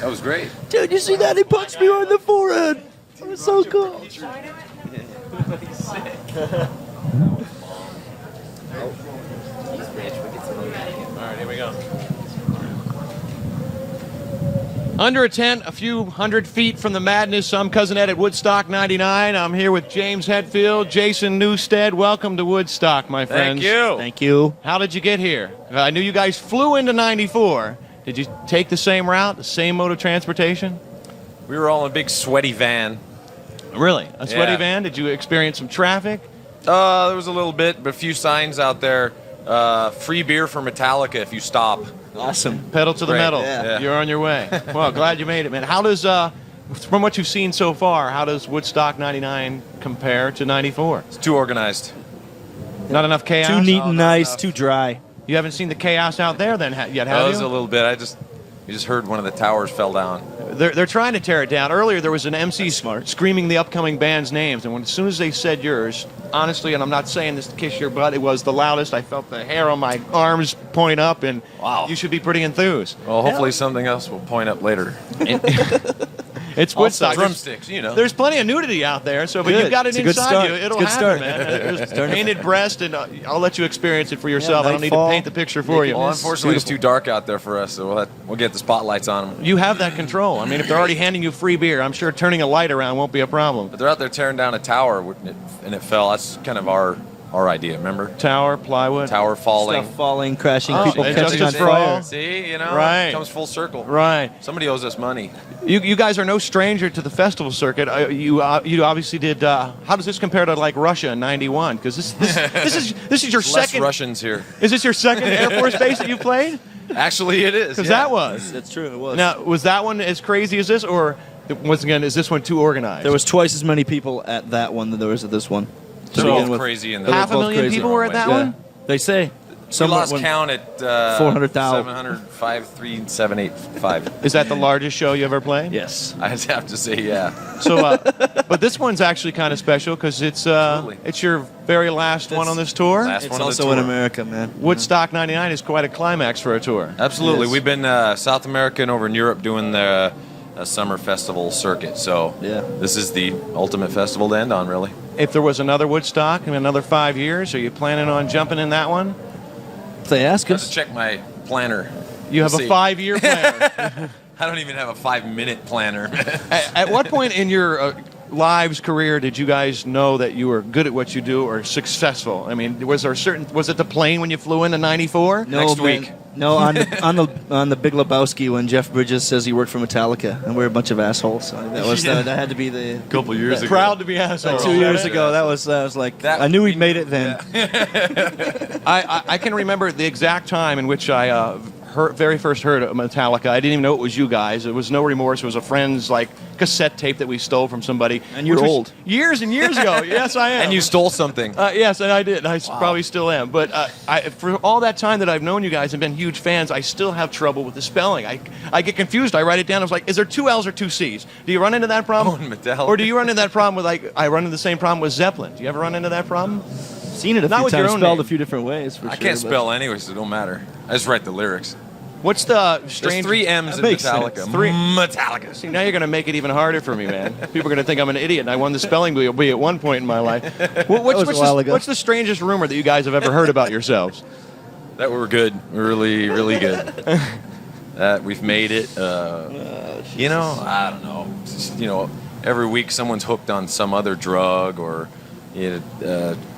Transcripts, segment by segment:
That was great. Dude, you see that? He punched me on the forehead. That was so cool. Alright, here we go. Under a tent, a few hundred feet from the madness, I'm Cousin Ed at Woodstock 99. I'm here with James Hetfield, Jason Newstead. Welcome to Woodstock, my friends. Thank you. Thank you. How did you get here? I knew you guys flew into 94. Did you take the same route, the same mode of transportation? We were all in a big sweaty van. Really? A sweaty Yeah. van? Did you experience some traffic? There was a little bit, but a few signs out there. Free beer for Metallica if you stop. Awesome. Pedal to the Great. metal. Yeah. You're on your way. Well, glad you made it, man. How does, from what you've seen so far, how does Woodstock 99 compare to 94? It's too organized. Not enough chaos? Too neat No, and not nice, enough. too dry. You haven't seen the chaos out there then yet, That have was you? a little bit. You just heard one of the towers fell down. They're trying to tear it down. Earlier, there was an MC smart. screaming the upcoming band's names, and as soon as they said yours, honestly, and I'm not saying this to kiss your butt, it was the loudest. I felt the hair on my arms point up, and Wow. you should be pretty enthused. Well, hopefully something else will point up later. It's Woodstock. Drumsticks, you know. There's plenty of nudity out there, so if Good. you've got it It's a good inside start. you, It's it'll a good happen, start. man. There's painted breast, and I'll let you experience it for yourself. I don't need to nightfall. paint the picture for you. Well, unfortunately, it's too dark out there for us, so we'll get the spotlights on them. You have that control. I mean, if they're already handing you free beer, I'm sure turning a light around won't be a problem. But they're out there tearing down a tower, and it fell. That's kind of our idea, remember? Tower, plywood. Tower falling. Stuff falling, crashing, Oh, people and catching on Justice for All. fire. See, you know, Right. it comes full circle. Right. Somebody owes us money. You guys are no stranger to the festival circuit. You obviously did. How does this compare to like Russia in '91? Because this is your Less second. Russians here. Is this your second Air Force base that you played? Actually, it is. Because yeah. that was. That's true, it was. Now, was that one as crazy as this, or once again, is this one too organized? There was twice as many people at that one than there was at this one. To They're begin both with. crazy in They the were Half a both million crazy. people were at that Yeah. one. They say. We lost count at 400,000. 700,53785. Is that the largest show you ever played? Yes. I'd have to say, yeah. So, but this one's actually kind of special because Absolutely. it's your very last one on this tour. Last It's one on the also in tour. America, man. Woodstock '99 is quite a climax for a tour. Absolutely. Yes. We've been South America and over in Europe doing the summer festival circuit. So Yeah. this is the ultimate festival to end on, really. If there was another Woodstock in another 5 years, are you planning on jumping in that one? If they ask Let's us. check my planner. You have Let's a see. 5-year plan. I don't even have a 5-minute planner. At what point in your lives career did you guys know that you were good at what you do or successful? I mean, was it the plane when you flew into '94? Next man. week. No, on the Big Lebowski when Jeff Bridges says he worked for Metallica and we're a bunch of assholes. So that had to be the couple years ago. Proud to be assholes. 2 years ago. That was like That- I knew he'd made it then. I can remember the exact time in which I very first heard of Metallica. I didn't even know it was you guys. It was No Remorse. It was a friend's cassette tape that we stole from somebody. And you're which was old. Years and years ago. Yes, I am. And you stole something. Yes, and I did. I probably still am. But for all that time that I've known you guys and been huge fans, I still have trouble with the spelling. I get confused. I write it down. I was like, is there 2 L's or 2 C's? Do you run into that problem? Oh, in Metallica. Or do you run into that problem with I run into the same problem with Zeppelin? Do you ever run into that problem? Seen it a Not few with your times, own spelled name. a few different ways. For I sure, can't but- spell anyway, so it don't matter. I just write the lyrics. What's the There's strange? 3 M's in makes Metallica. sense. Metallica. See, now you're going to make it even harder for me, man. People are going to think I'm an idiot, and I won the spelling bee at one point in my life. What's the strangest rumor that you guys have ever heard about yourselves? That we're good. We're really, really good. That we've made it. You know, I don't know. Just, every week someone's hooked on some other drug, or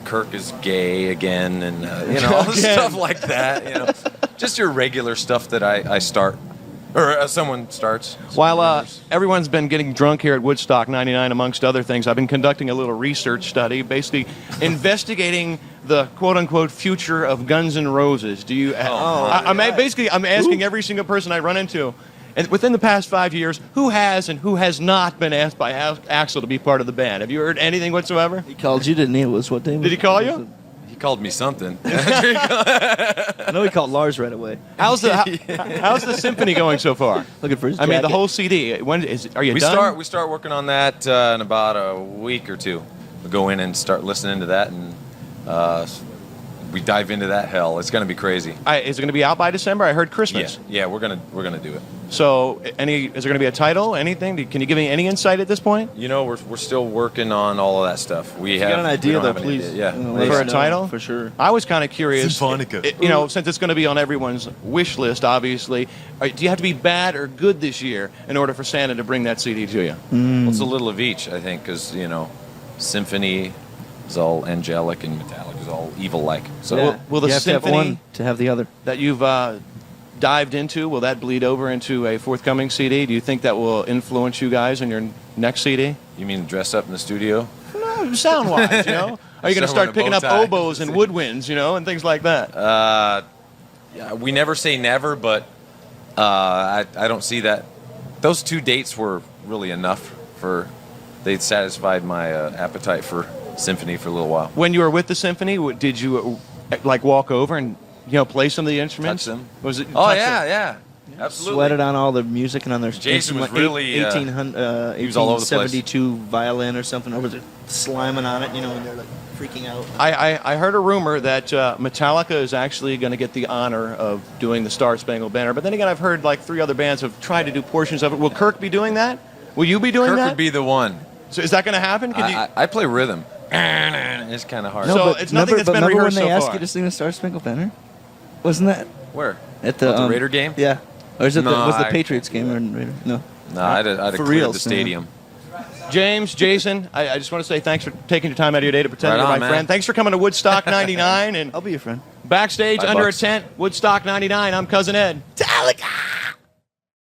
Kirk is gay again, and all the stuff like that. Just your regular stuff that I start, or someone starts. While everyone's been getting drunk here at Woodstock 99, amongst other things, I've been conducting a little research study, basically investigating the quote-unquote future of Guns N' Roses. Do you? I'm asking every single person I run into, and within the past 5 years, who has and who has not been asked by Axl to be part of the band? Have you heard anything whatsoever? He called you, didn't he? It was what day? Did he call you? He called me something. I know he called Lars right away. How's the symphony going so far? Looking for his I mean, the jacket. whole CD. Are you We done? start working on that in about a week or two. We'll go in and start listening to that and we dive into that hell. It's going to be crazy. Is it going to be out by December? I heard Christmas. Yeah, we're gonna do it. So, is there going to be a title? Anything? Can you give me any insight at this point? You know, we're still working on all of that stuff. We If have you got an idea, we don't though, have an please. idea. Yeah. let For us a know, title? for sure. I was kind of curious. Symphonica. Since it's going to be on everyone's wish list, obviously, do you have to be bad or good this year in order for Santa to bring that CD to you? Well, it's a little of each, I think, because Symphony is all angelic and Metallica is all evil-like. So Yeah. will the you have to have symphony one to have the other. that you've dived into, will that bleed over into a forthcoming CD? Do you think that will influence you guys on your next CD? you mean dress up in the studio? No, sound-wise, Are you going to Someone start in a picking bow up tie. oboes and woodwinds, and things like that? Yeah, we never say never, but I don't see that. Those 2 dates were really enough they satisfied my appetite for Symphony for a little while. When you were with the symphony, did you walk over and play some of the instruments? Touch them. Was it? Oh touch yeah, them? yeah, absolutely. Sweated on all the music and on their Jason was instrument, really, 1800, he was all over the place. 1872 violin or something over there, sliming on it, and they're like freaking out. I heard a rumor that Metallica is actually going to get the honor of doing the Star Spangled Banner, but then again, I've heard like 3 other bands have tried to do portions of it. Will Kirk be doing that? Will you be doing Kirk that? would be the one. So is that going to happen? I play rhythm. It's kind of hard. No, So it's nothing that's been remember rehearsed when they so asked far. you to sing the Star Spangled Banner? Wasn't that Where? at the, the Raider game? Yeah. Or is it No, was the I- Patriots game or Raider? No. No, I'd have For cleared reals, the stadium. James, Jason, I just want to say thanks for taking your time out of your day to pretend Right you're on, my man. friend. Thanks for coming to Woodstock 99 and I'll be your friend. backstage Bye, under Bucks. a tent, Woodstock 99. I'm Cousin Ed. Metallica!